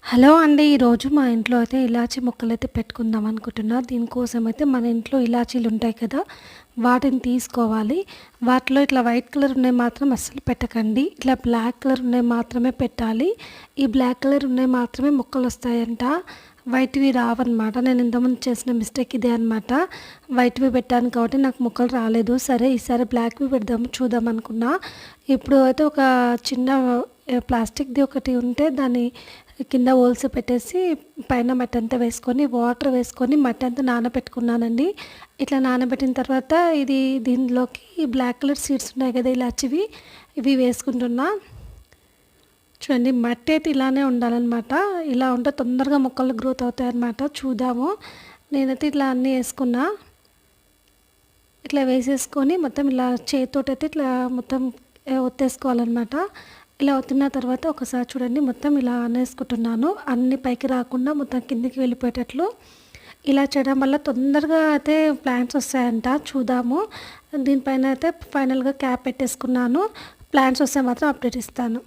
Hello అండి. ఈరోజు మా ఇంట్లో అయితే ఇలాచీ ముక్కలైతే పెట్టుకుందాం అనుకుంటున్నా. దీనికోసం అయితే మన ఇంట్లో ఇలాచీలు ఉంటాయి కదా! వాటిని తీసుకోవాలి. వాటిలో ఇట్లా వైట్ కలర్ ఉన్నయి మాత్రం అస్సలు పెట్టకండి. ఇట్లా బ్లాక్ కలర్ ఉన్నయి మాత్రమే పెట్టాలి. ఈ బ్లాక్ కలర్ ఉన్నయి మాత్రమే ముక్కలొస్తాయంట. వైట్‌వి రావన్నమాట. నేను ఇంతకుముందు చేసిన మిస్టేక్ ఇదే అనమాట. వైట్‌వి పెట్టాను కాబట్టి నాకు ముక్కలు రాలేదు. సరే ఈసారి బ్లాక్‌వి పెడదాం చూద్దాం అనుకున్నా. ఇప్పుడు అయితే ఒక చిన్న ప్లాస్టిక్‌ది ఒకటి ఉంటే దాన్ని కింద హోల్స్ పెట్టేసి పైన మట్టంతా వేసుకొని, వాటర్ వేసుకొని మట్టంతా నానబెట్టుకున్నానండి. ఇట్లా నానబెట్టిన తర్వాత దీనిలోకి బ్లాక్ కలర్ సీడ్స్ ఉన్నాయి కదా! ఇలాచివి ఇవి వేసుకుంటున్నా. చూడండి మట్టి అయితే ఇలానే ఉండాలనమాట. ఇలా ఉంటే తొందరగా మొక్కలు గ్రోత్ అవుతాయన్నమాట. చూద్దాము. నేనైతే ఇట్లా అన్నీ ఏసుకున్నా. ఇట్లా వేసేసుకొని మొత్తం ఇలా చేత్తోటైతే ఇట్లా మొత్తం ఒత్తేసుకోవాలనమాట. ఇలా ఒత్తిన తర్వాత ఒకసారి చూడండి మొత్తం ఇలా అనేసుకుంటున్నాను. అన్నీ పైకి రాకుండా మొత్తం కిందికి వెళ్ళిపోయేటట్లు. ఇలా చేయడం వల్ల తొందరగా అయితే ప్లాంట్స్ వస్తాయంట. చూద్దాము. దీనిపైన అయితే ఫైనల్‌గా క్యాప్ పెట్టేసుకున్నాను. ప్లాంట్స్ వస్తే మాత్రం అప్డేట్ ఇస్తాను.